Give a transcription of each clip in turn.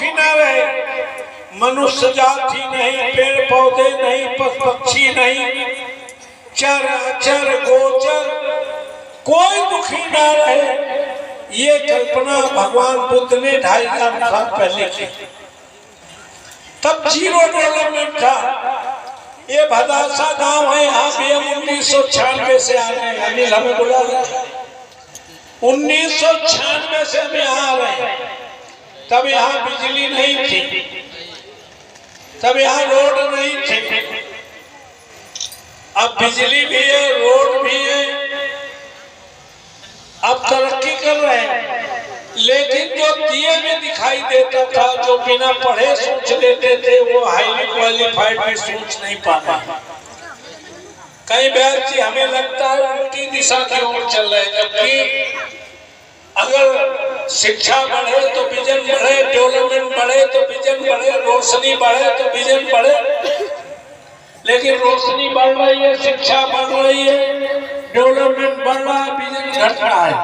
दुखी ना रहे। मनुष्य जाति नहीं, पेड़ पौधे नहीं, पशु पक्षी नहीं, चर अचर गोचर कोई दुखी ना रहे। ये कल्पना भगवान बुद्ध ने 2500 साल पहले की। तब जीरो डेवलपमेंट था। ये भदासा गांव है, यहाँ भी हम 1996 से आ रहे हैं। अनिल हमें बुला रहा है, 1996 से हम यहाँ आ रहे हैं। तब यहाँ बिजली नहीं थी, तब यहाँ रोड नहीं थे। अब बिजली भी है, रोड भी है, अब तरक्की कर रहे हैं। लेकिन जो दिए में दिखाई देता था, जो बिना पढ़े सोच लेते थे, वो हाईली क्वालिफाइड भी सोच नहीं पाता। कई व्यक्ति हमें लगता है उल्टी दिशा की ओर चल रहे हैं, जबकि अगर शिक्षा बढ़े तो विजन बढ़े, डेवलपमेंट बढ़े तो विजन बढ़े, रोशनी बढ़े तो विजन बढ़े। लेकिन रोशनी बढ़ रही है, शिक्षा बढ़ रही है, डेवलपमेंट बढ़ रहा है, विजन घट रहा है।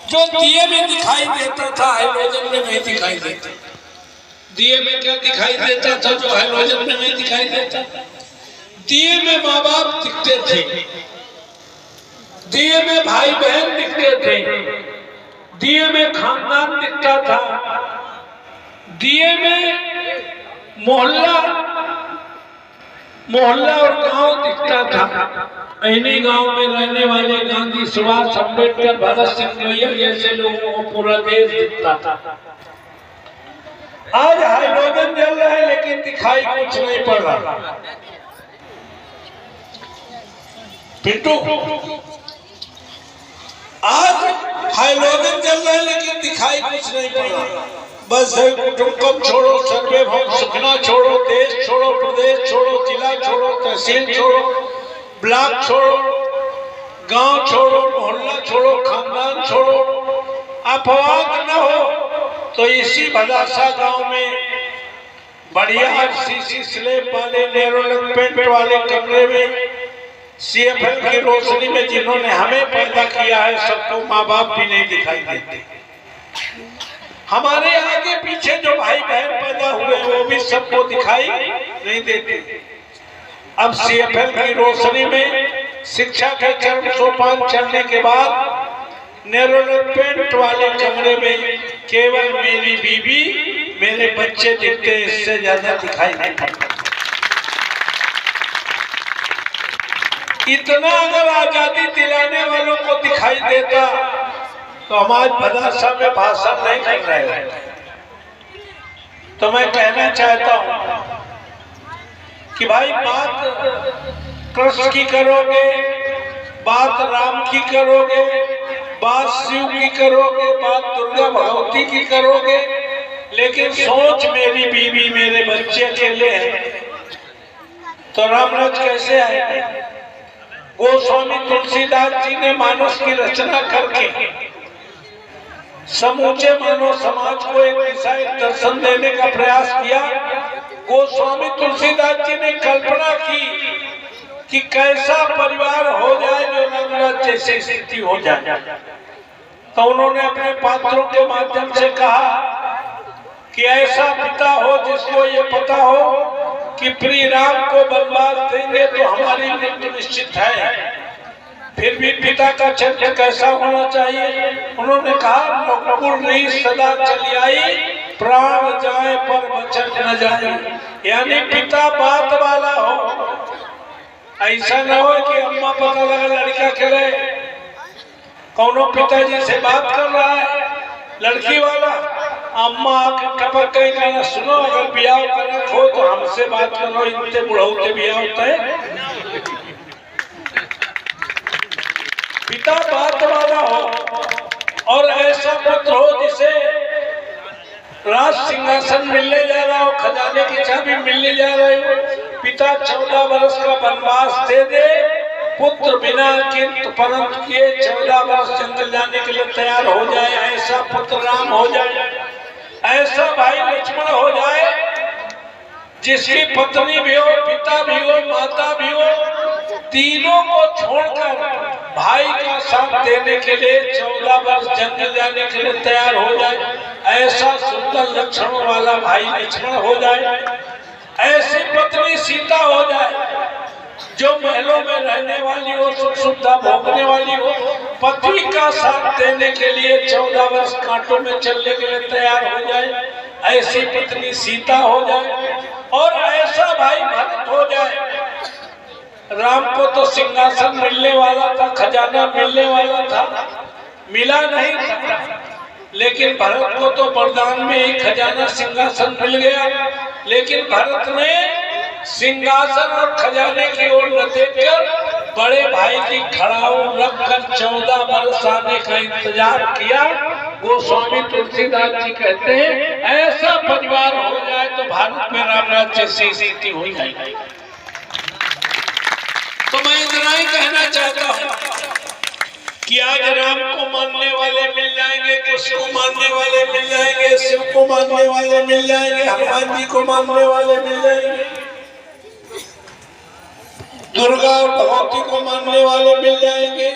जो दिए में दिखाई देता था, हाइड्रोजन में नहीं दिखाई देता। दिए में क्या दिखाई देता था जो हाइड्रोजन में नहीं दिखाई देता? दिए में माँ बाप दिखते थे, दिए में भाई बहन दिखते थे, दिए में खानदान दिखता था, दिए में मोहल्ला और गांव दिखता था। इन्हीं गांव में रहने वाले गांधी, सुभाष, अम्बेडकर, भगत सिंह जैसे लोगों को पूरा देश दिखता था। आज हाइड्रोजन जल रहा है लेकिन दिखाई कुछ नहीं पड़ रहा। पिंटू, आज हाइड्रोजन जल रहा है लेकिन दिखाई कुछ नहीं पड़ रहा। बस कुटुंब छोड़ो, सर्वे भवन सुखना छोड़ो, देश छोड़ो, प्रदेश छोड़ो, जिला छोड़ो, तहसील छोड़ो, ब्लॉक छोड़ो, गांव छोड़ो, मोहल्ला छोड़ो, खानदान छोड़ो। अपवाद न हो तो इसी भदासा गांव में बढ़िया सीसी स्लेब वाले नेरोलक पेंट वाले कमरे में सीएफएल की रोशनी में जिन्होंने हमें पैदा किया है, सबको माँ बाप भी नहीं दिखाई देते। हमारे आगे पीछे जो भाई बहन पैदा हुए वो भी सबको दिखाई नहीं देते। अब सीएफएल की रोशनी में शिक्षा के चरम सोपान चढ़ने के बाद नेरोलक पेंट वाले कमरे में केवल मेरी बीवी, मेरे बच्चे दिखते, इससे ज्यादा दिखाई नहीं पड़ता। इतना अगर आजादी दिलाने वालों को दिखाई देता तो हम आज भदासा में भाषण नहीं कर रहे हैं। तो मैं कहना चाहता हूं कि भाई बात कृष्ण की करोगे, बात राम की करोगे, बात शिव की करोगे, बात दुर्गा भगवती की करोगे, लेकिन सोच मेरी बीवी, मेरे बच्चे अकेले हैं तो रामराज कैसे आएगा? गोस्वामी तुलसीदास जी ने मानस की रचना करके समूचे मानव समाज को एक दिशा, एक दर्शन देने का प्रयास किया। गोस्वामी तुलसीदास जी ने कल्पना की कि कैसा परिवार हो जाए जो रामराज जैसी स्थिति हो जाए। तो उन्होंने अपने पात्रों के माध्यम से कहा कि ऐसा पिता हो जिसको ये पता हो कि प्रिय राम को वनवास देंगे तो हमारी मृत्यु निश्चित है। फिर भी पिता का चरित्र कैसा होना चाहिए? उन्होंने कहा नकुल रही सदा चली आई, प्राण जाए पर वचन न जाए। यानी पिता बात वाला हो। ऐसा न हो कि अम्मा पता लगा लड़का करे, कौनो पिताजी से बात कर रहा है लड़की वाला, अम्मा टपक गई, कहना सुनो अगर ब्याह करना हो तो हमसे बात करो, इनसे बुढ़ऊ के ब्याह होता है। पिता बात वाला हो और ऐसा पुत्र हो जिसे राज सिंहासन मिलने जा रहा हो, खजाने की चाबी मिलने जा रही हो, पिता 14 वर्ष का वनवास दे दे, पुत्र बिना किंतु परंतु किए 14 वर्ष जंगल जाने के लिए तैयार हो जाए, ऐसा पुत्र राम हो जाए, ऐसा भाई लक्ष्मण हो जाए जिसकी पत्नी भी हो, पिता भी हो, माता भी हो, तीनों को छोड़कर भाई का साथ देने के लिए 14 वर्ष जंगल जाने के लिए तैयार हो जाए, ऐसा सुंदर लक्षणों वाला भाई लक्ष्मण हो जाए, ऐसी पत्नी सीता हो जाए जो महलों में रहने वाली हो, सुख सुविधा भोगने वाली हो, पति का साथ देने के लिए 14 वर्ष कांटों में चलने के लिए तैयार हो जाए, ऐसी पत्नी सीता हो जाए और ऐसा भाई भरत हो जाए। राम को तो सिंहासन मिलने वाला था, खजाना मिलने वाला था, मिला नहीं था, लेकिन भरत को तो वरदान में ही खजाना सिंहासन मिल गया। लेकिन भरत ने सिंहासन और खजाने की ओर न देखकर बड़े भाई की खड़ाऊ रखकर 14 वर्ष आने का इंतजार किया। गोस्वामी तुलसीदास जी कहते हैं ऐसा परिवार हो जाए तो भारत में राम राज्य की स्थिति हो जाएगी। तो मैं इतना ही कहना चाहता हूँ कि आज राम को मानने वाले मिल जाएंगे, कृष्ण को मानने वाले मिल जाएंगे, शिव को मानने वाले मिल जाएंगे, हनुमान जी को मानने वाले मिल जाएंगे, दुर्गा और भगवती को मानने वाले मिल जाएंगे,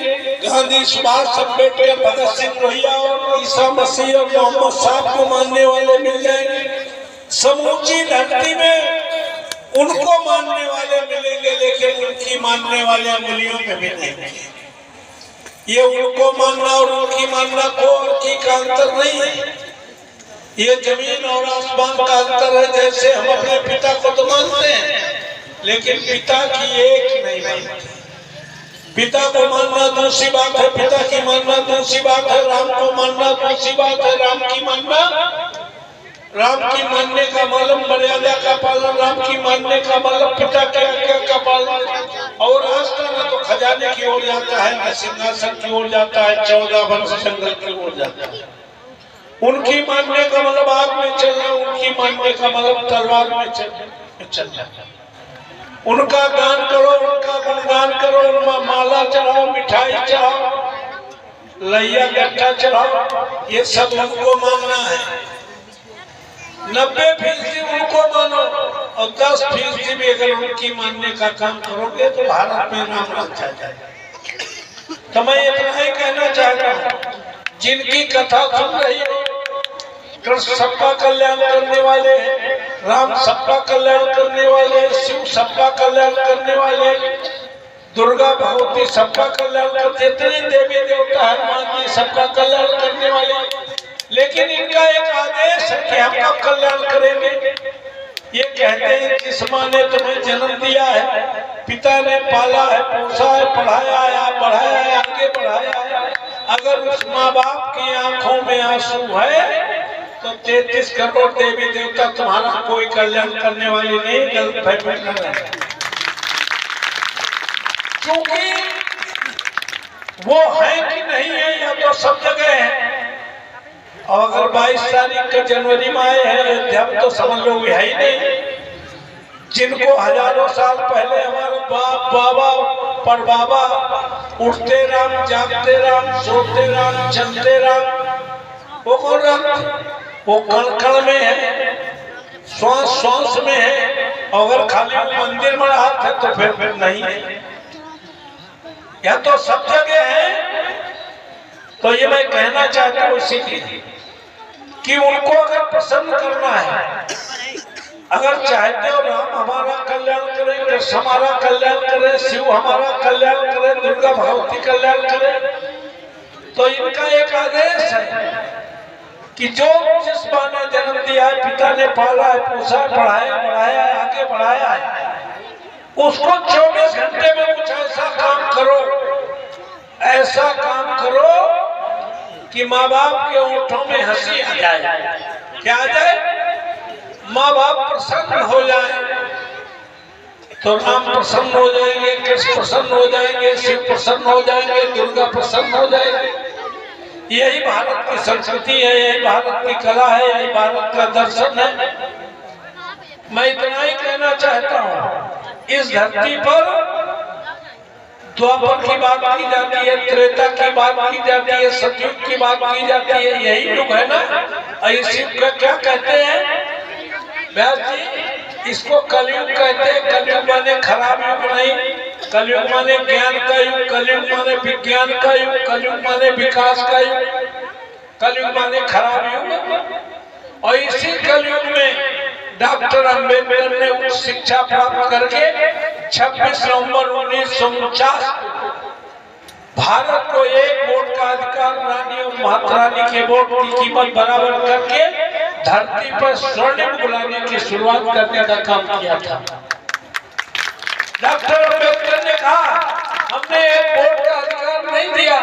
गांधी, सुभाष, अम्बेडकर, भगत सिंह, लोहिया और ईसा मसीह और मोहम्मद साहब को मानने वाले मिल जाएंगे। समूची धरती में उनको मानने वाले मिलेंगे, लेकिन उनकी मानने वाले अंगुलियों में मिलेंगे। ये उनको मानना और उनकी मानना को और की का अंतर नहीं है, ये जमीन और आसमान का अंतर है। जैसे हम अपने पिता को तो मानते हैं, लेकिन पिता की एक नहीं मानते। पिता को मानना दूसरी बात है, पिता की मानना दूसरी बात है, राम को मानना दूसरी बात है, राम की मानने का मतलब मर्यादा का पालन, राम की मानने का मतलब पिता के आज्ञा का पालन। और रास्ता न तो खजाने की ओर जाता है, न सिंहासन की ओर जाता है, 14 वर्ष जंगल की ओर जाता है। उनकी मानने का मतलब आग में चलना, उनकी मानने का मतलब तलवार में चलना। उनका गान करो, उनका गुणगान करो, उनका माला चढ़ाओ, मिठाई चढ़ाओ, लैया गट्टा चढ़ाओ, ये सब उनको मानना है। 90% उनको मानो और 10% भी अगर उनकी मानने का काम करोगे तो भारत में नाम रख जाएगा। तो मैं इतना ही कहना चाहता हूँ, जिनकी कथा सुन रही हो, कृष्ण सबका कल्याण करने वाले हैं, राम सबका कल्याण करने वाले, शिव सबका कल्याण करने वाले, दुर्गा भगवती सबका कल्याण करते, जितने देवी देवता हनुमान जी सबका कल्याण करने वाले। लेकिन इनका एक आदेश है कि हम कब कल्याण करेंगे। ये कहते हैं किस माँ ने तुम्हें जन्म दिया है, पिता ने पाला है, पोसा है, पढ़ाया है, बढ़ाया है, आगे बढ़ाया है। अगर उस माँ बाप की आंखों में आंसू है तो 33 करोड़ देवी देवता तुम्हारा कोई कल्याण करने वाली नहीं, गलतफहमी कर रहे हैं। क्योंकि वो है कि नहीं है या तो सब जगह है। और अगर 22 तारीख के जनवरी में आए हैं अयोध्या में तो समझ लो है ही नहीं। जिनको हजारों साल पहले हमारे बाप बाबा परबाबा उठते राम, जागते राम, सोते राम, चलते राम, वो कौन राम? वो कण कण में है, श्वास श्वास में है। अगर खाली मंदिर में हाथ है तो फिर नहीं है, या तो सब जगह है। तो ये मैं कहना चाहता हूँ इसीलिए कि उनको अगर प्रसन्न करना है, अगर चाहते हो राम हमारा कल्याण करे, कृष्ण हमारा कल्याण करे, शिव हमारा कल्याण करे, दुर्गा भगवती कल्याण करे, तो इनका एक आदेश है कि जो जिस माँ ने जन्म दिया है, पिता ने पाला है, पोसा, पढ़ाया, बढ़ाया, आगे बढ़ाया है, उसको 24 घंटे में कुछ ऐसा काम करो, ऐसा काम करो कि माँ बाप के ओठों में हंसी आ जाए। क्या आ जाए? माँ बाप प्रसन्न हो जाए तो राम प्रसन्न हो जाएंगे, कृष्ण प्रसन्न हो जाएंगे, शिव प्रसन्न हो जाएंगे, दुर्गा प्रसन्न हो जाएंगे। यही भारत की संस्कृति है, यही भारत की कला है, यही भारत का दर्शन है। मैं इतना ही कहना चाहता हूँ, इस धरती पर द्वापर की बात की जाती है, त्रेता की बात की जाती है, सतयुग की बात की जाती है, यही युग है ना। इसी का क्या कहते हैं व्यास जी? इसको कलयुग कहते हैं। कलयुग माने खराब युग नहीं, कलयुग माने ज्ञान का युग, कलयुग माने विज्ञान का युग, कलयुग माने विकास का युग, कलयुग माने खराब युग। और इसी कलयुग में डॉक्टर अंबेडकर ने उच्च शिक्षा प्राप्त करके 26 नवंबर 1949 को भारत को एक वोट का अधिकार रानी और महात्मा रानी के वोट की कीमत बराबर करके धरती पर स्वर्णिम बुलाने की शुरुआत करने का काम किया था। डॉक्टर अंबेडकर ने कहा हमने एक वोट का अधिकार नहीं दिया।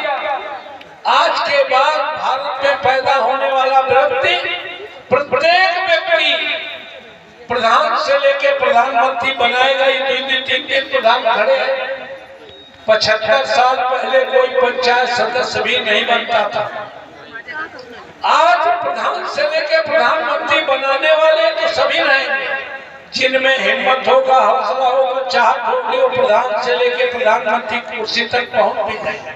आज के बाद भारत में पैदा होने वाला व्यक्ति, प्रत्येक व्यक्ति प्रधान से लेकर प्रधानमंत्री बनाएगा। ये 2-3 प्रधान खड़े हैं। 75 साल पहले कोई पंचायत सदस्य भी नहीं बनता था। आज प्रधान से लेकर प्रधानमंत्री बनाने वाले तो सभी रहेंगे। जिनमें हिम्मत होगा, हौसला होगा, चाहत होगी, वो प्रधान से लेकर प्रधानमंत्री कुर्सी तक पहुंच भी जाएंगे।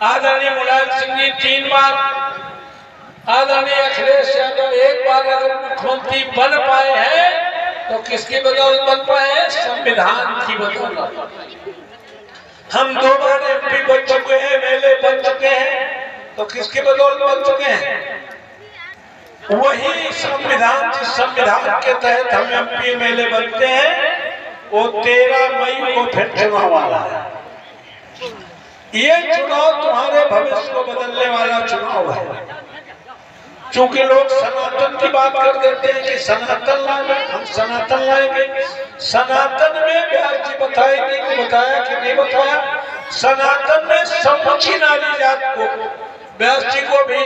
आदरणीय मुलायम सिंह जी 3 बार, आदरणीय अखिलेश यादव 1 बार अगर मुख्यमंत्री बन पाए हैं तो किसकी बदौलत बन पाए हैं? संविधान की बदौलत। हम 2 बार एमपी बन चुके हैं, एमएलए बन चुके हैं, तो किसकी बदौलत बन चुके हैं? वही संविधान, जिस संविधान के तहत हम एमपी एमएलए बनते हैं, वो 13 मई को फिर चुनाव वाला है। ये चुनाव तुम्हारे भविष्य को बदलने वाला चुनाव है। चूंकि लोग सनातन की बात कर देते हैं कि सनातन लाएंगे, हम सनातन लाएंगे। सनातन में व्यास जी बताएंगे कि बताया कि नहीं बताया। सनातन में समूची नारी जात को, व्यास जी को भी,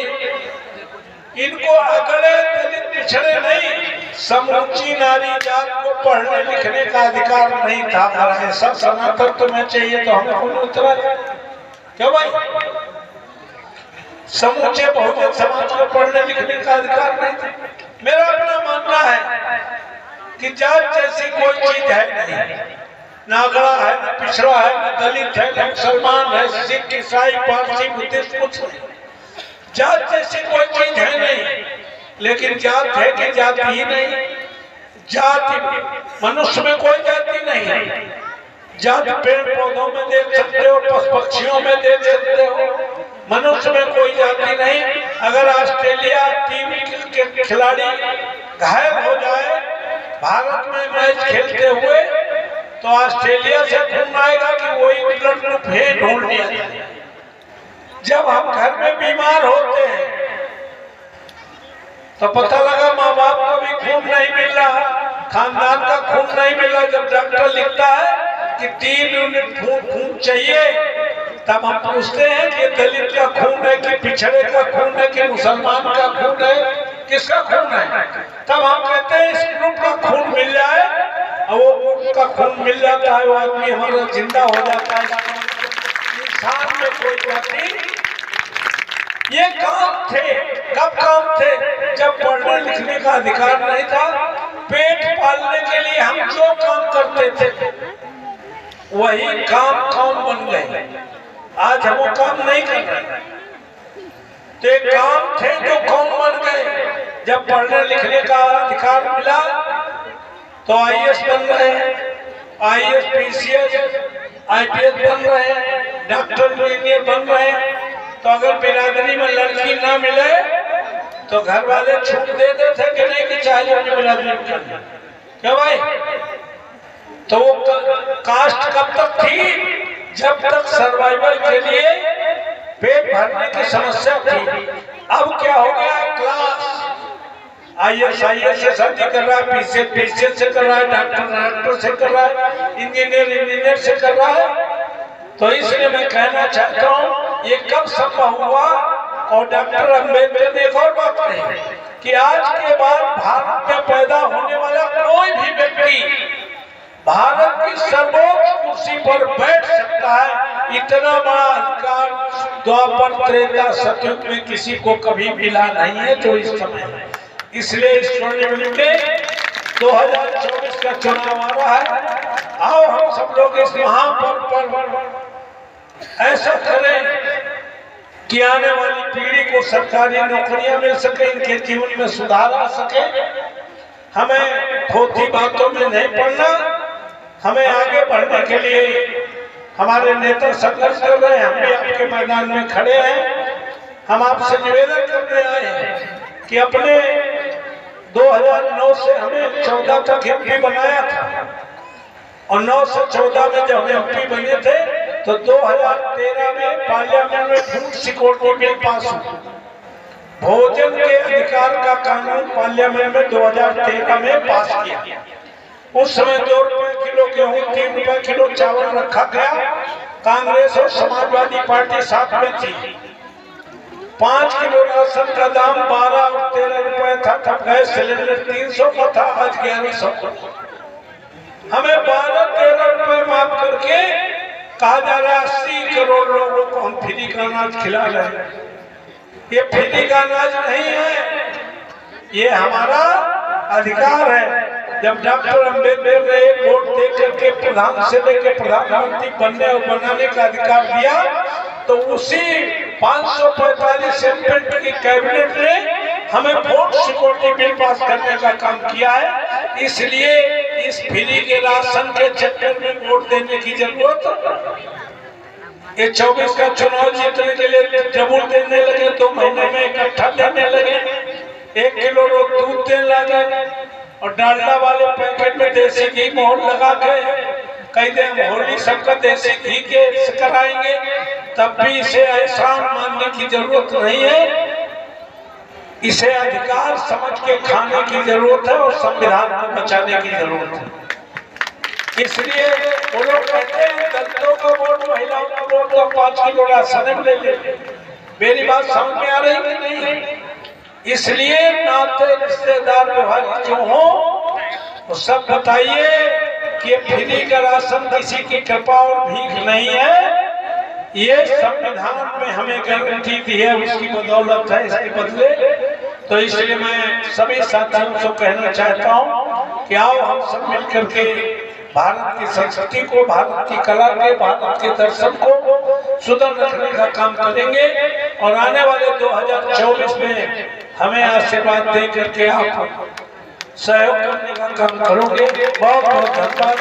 इनको अगड़े दलित पिछड़े नहीं, समूची नारी जात को पढ़ने लिखने का अधिकार नहीं था। हमारा सब सनातन तुम्हें चाहिए तो हमें कौन उतरा? क्यों भाई? समूचे बहुजन समाज को पढ़ने लिखने का अधिकार नहीं था। मेरा अपना मानना है कि जात जैसी कोई चीज है नहीं। नागड़ा है, न पिछड़ा है, न दलित है, न मुसलमान है, सिख, ईसाई, पारसी, बुद्धिस्ट, कुछ नहीं। जात जैसी कोई चीज है नहीं। लेकिन जात है कि जाति ही नहीं। जाति मनुष्य में कोई जाति नहीं है। जाति पेड़ पौधों में देख सकते हो, पशु पक्षियों में देख सकते हो, मनुष्य में कोई जाति नहीं। अगर ऑस्ट्रेलिया टीम के खिलाड़ी घायल हो जाए भारत में मैच खेलते हुए, तो ऑस्ट्रेलिया से खून आएगा कि वही ब्लड ग्रुप है ढूंढ लिया जाए। जब हम घर में बीमार होते हैं तो पता लगा माँ बाप को भी खून नहीं मिल रहा, खानदान का खून नहीं मिल रहा। जब डॉक्टर लिखता है कि 3 यूनिट खून चाहिए, तब हम पूछते हैं कि दलित का खून है कि पिछड़े का खून है कि मुसलमान का खून है, किसका खून है? तब हम कहते हैं इस ग्रुप का खून मिल जाए, और वो ग्रुप का खून मिल जाता है, वो आदमी हमारा जिंदा हो जाता है। इंसान में कोई जाति, ये काम थे। कब काम थे? जब पढ़ने लिखने का अधिकार नहीं था। पेट पालने के लिए हम जो काम करते थे वही काम कौन बन गए। आज हम वो काम नहीं कर रहे। तो काम थे जो कौन बन गए। जब पढ़ने लिखने का अधिकार मिला तो आईएएस बन रहे हैं, आईएएस, पीसीएस, आईपीएस बन रहे हैं, डॉक्टर इंजीनियर बन रहे हैं। तो अगर बिरादरी में लड़की ना मिले तो घर वाले छूट देते थे कि नहीं कि चाहिए उन्हें बिरादरी में करना। क्या भाई? तो वो कास्ट कब तक थी? जब तक सर्वाइवल के लिए पेट भरने की समस्या थी। अब क्या हो गया? क्लास, आईएएस से शादी कर रहा है, पीसीएस से कर रहा है, डॉक्टर से कर रहा है, इंजीनियर से कर रहा है। तो इसलिए मैं कहना चाहता हूँ ये कब संभव हुआ। और डॉक्टर अंबेडकर ने एक और बात कही कि आज के बाद भारत में पैदा होने वाला कोई भी व्यक्ति भारत की सर्वोच्च कुर्सी पर बैठ सकता है। इतना बड़ा अधिकार द्वापर, त्रेता, सतयुग में किसी को कभी मिला नहीं है जो इस समय। इसलिए इस स्वर्णिम युग में 2024 का चुनाव आ रहा है। आओ हम सब लोग इस महापर्व पर ऐसा करें कि आने वाली पीढ़ी को सरकारी नौकरियां मिल सके, इनके जीवन में सुधार आ सके। हमें खोटी बातों में नहीं पड़ना। हमें आगे बढ़ने के लिए हमारे नेता संघर्ष कर रहे हैं, हम भी आपके मैदान में खड़े हैं। हम आपसे निवेदन करने आए हैं कि अपने 2009 से हमें 14 तक एमपी बनाया था और 9 से 14 में जब हम एमपी बने थे तो 2013 में पार्लियामेंट में फूड सिक्योरिटी बिल पास हुआ। भोजन के अधिकार का कानून पार्लियामेंट में 2013 में पास किया। उस समय 2 रुपए किलो गेहूं, 3 रुपए किलो चावल रखा गया। कांग्रेस और समाजवादी पार्टी साथ में थी। 5 किलो राशन का दाम 12 और 13 रुपए था, तब गैस सिलेंडर 300 का था, आज 1100। हमें 12-13 रुपए माफ करके कहा जा रहा है 80 करोड़ लोगों को हम फ्री का अनाज खिला रहे हैं। ये फ्री का अनाज नहीं है, ये हमारा अधिकार है। जब डॉक्टर अम्बेडकर ने वोट दे करके प्रधान से लेकर प्रधानमंत्री बनने और बनाने का अधिकार दिया तो उसी 545 एमपी की कैबिनेट ने हमें वोट सिक्योरिटी बिल पास करने का काम किया है। इसलिए इस फ्री के राशन के चक्कर में वोट देने की जरूरत। ये 24 का चुनाव जीतने के लिए डबल देने लगे, 2 महीने में इकट्ठा देने लगे, 1 किलो दूध देने लगे और डालडा वाले पैकेट में देसी घी मोहर लगा के कहते हैं होली सबका देसी घी के कराएंगे। तब भी इसे एहसान मानने की जरूरत नहीं है, इसे अधिकार समझ के खाने की जरूरत है और संविधान को बचाने की जरूरत है। इसलिए वो लोग कहते हैं दलितों का वोट, महिलाओं का वोट तो 5 किलो राशन ले ले। मेरी बात समझ में आ रही कि नहीं? इसलिए नाते रिश्तेदार व्यवहार जो हो वो सब बताइए कि फ्री का राशन किसी की कृपा और भीख नहीं है, ये संविधान में हमें गारंटी दी है, उसकी बदौलत है, इसके बदले। तो इसलिए मैं सभी साथियों को कहना चाहता हूँ कि आओ हम सब मिलकर के भारत की संस्कृति को, भारत की कला के, भारत के दर्शन को सुदृढ़ रखने का काम करेंगे और आने वाले 2024 में हमें आशीर्वाद दे करके आप सहयोग करने का काम करोगे। बहुत बहुत धन्यवाद।